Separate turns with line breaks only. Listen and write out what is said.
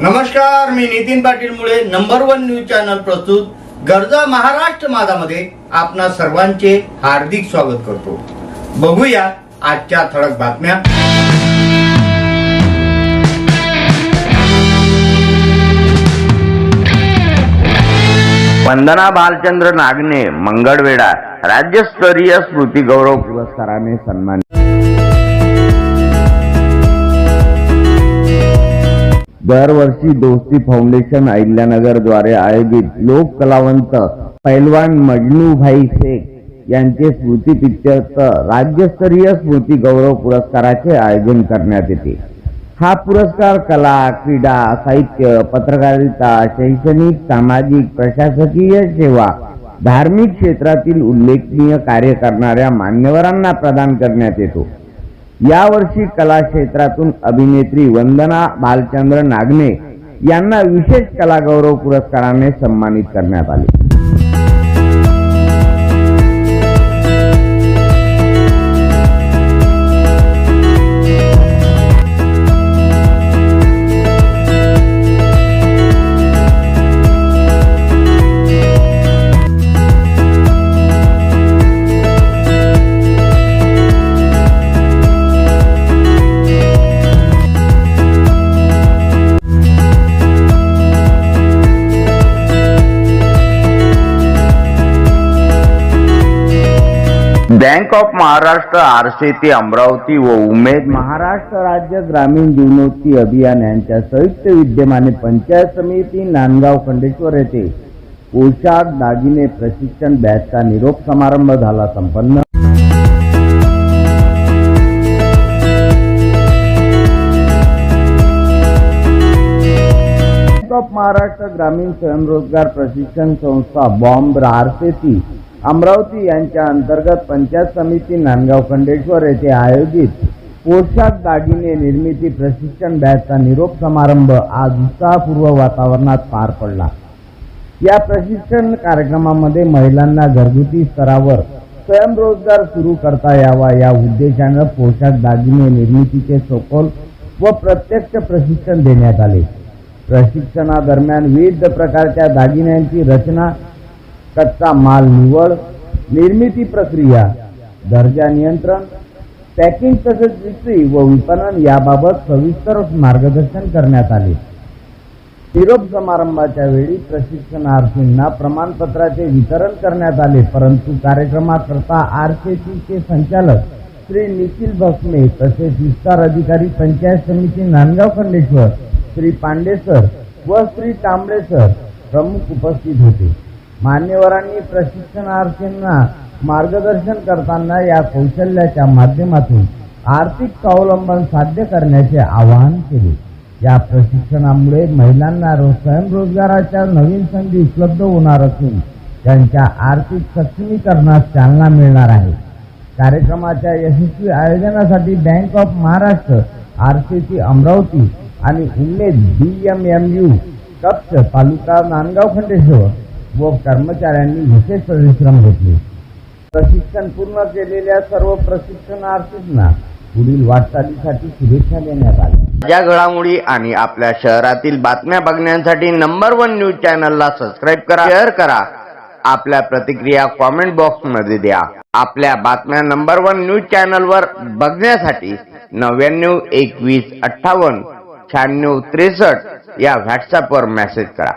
नमस्कार, मी नितीन पाटील मुळे number 1 news channel प्रस्तुत गरजा महाराष्ट्र माझामध्ये आपणा सर्वांचे हार्दिक स्वागत करतो। बघूया आजच्या ठळक बातम्या।
वंदना भालचंद्र नागने मंगळवेढा राज्यस्तरीय स्मृती गौरव पुरस्काराने सन्मानित। दरवर्षी दोस्ती फाउंडेशन अहिल्यानगर द्वारे आयोजित लोक कलावंत पैलवान मजनू भाई शेख यांचे स्मृतिप्रीत्यर्थ राज्यस्तरीय स्मृती गौरव पुरस्काराचे आयोजन करण्यात येते। हा पुरस्कार कला, क्रीडा, साहित्य, पत्रकारिता, शैक्षणिक, सामाजिक, प्रशासकीय सेवा, धार्मिक क्षेत्रातील उल्लेखनीय कार्य करणाऱ्या मान्यवरांना प्रदान करण्यात येतो। यावर्षी कला क्षेत्रातून अभिनेत्री वंदना भालचंद्र नागने यांना विशेष कला गौरव पुरस्काराने सन्मानित करण्यात आले। बँक ऑफ महाराष्ट्र आरसेती अमरावती व उमेद महाराष्ट्र राज्य ग्रामीण जीवनोन्नती अभियान यांच्या संयुक्त विद्यमाने पंचायत समिती नांदगाव खंडेश्वर येथे पोशाख दागिने प्रशिक्षण बॅचचा निरोप समारंभ झाला संपन्न। बँक ऑफ महाराष्ट्र ग्रामीण स्वयंरोजगार प्रशिक्षण संस्था बॉम्ब आरसेती अमरावती यांच्या अंतर्गत पंचायत समिती नांदगाव खंडेश्वर येथे आयोजित पोशाख दागिने निर्मिती प्रशिक्षण बॅचचा निरोप समारंभ आज उत्साहपूर्व वातावरणात पार पडला। या प्रशिक्षण कार्यक्रमामध्ये महिलांना घरगुती स्तरावर स्वयंरोजगार सुरू करता यावा या उद्देशाने पोशाख दागिने निर्मितीचे सखोल व प्रत्यक्ष प्रशिक्षण देण्यात आले। प्रशिक्षणादरम्यान विविध प्रकारच्या दागिन्यांची रचना, कच्चा माल निवड, निर्मिती प्रक्रिया, दर्जा नियंत्रण, पॅकिंग तसेच विक्री व विपणन याबाबत सविस्तर मार्गदर्शन करण्यात आले। निरोप समारंभाच्या वेळी प्रशिक्षणार्थींना प्रमाणपत्राचे वितरण करण्यात आले, परंतु कार्यक्रमाकरता आरसेतीचे संचालक श्री निखिल भस्मे तसेच विस्तार अधिकारी पंचायत समिती नांदगाव खंडेश्वर श्री पांडे सर व श्री तांबळे सर प्रमुख उपस्थित होते। मान्यवरांनी प्रशिक्षणार्थींना मार्गदर्शन करताना या कौशल्याच्या माध्यमातून आर्थिक स्वावलंबन साध्य करण्याचे आवाहन केले। या प्रशिक्षणामुळे महिलांना स्वयंरोजगाराच्या नवीन संधी उपलब्ध होणार असून त्यांच्या आर्थिक सक्षमीकरणास चालना मिळणार आहे। कार्यक्रमाच्या यशस्वी आयोजनासाठी बँक ऑफ महाराष्ट्र आरसेती अमरावती आणि उमेद BMMU कप्स तालुका नांदगाव खंडेश्वर व कर्मचाऱ्यांनी विशेष परिश्रम घेतले। प्रशिक्षण पूर्ण केलेल्या सर्व प्रशिक्षणार्थींना पुढील वाटचालीसाठी शुभेच्छा देण्यात आल्या। या घडामोडी आणि आपल्या शहरातील बातम्या बघण्यासाठी नंबर 1 न्यूज चॅनलला सबस्क्राइब करा, शेअर करा, आपल्या प्रतिक्रिया कमेंट बॉक्स मध्ये द्या। आपल्या बातम्या नंबर 1 न्यूज चॅनलवर बघण्यासाठी 99 21 58 96 63 या व्हॉट्सअपवर मेसेज करा।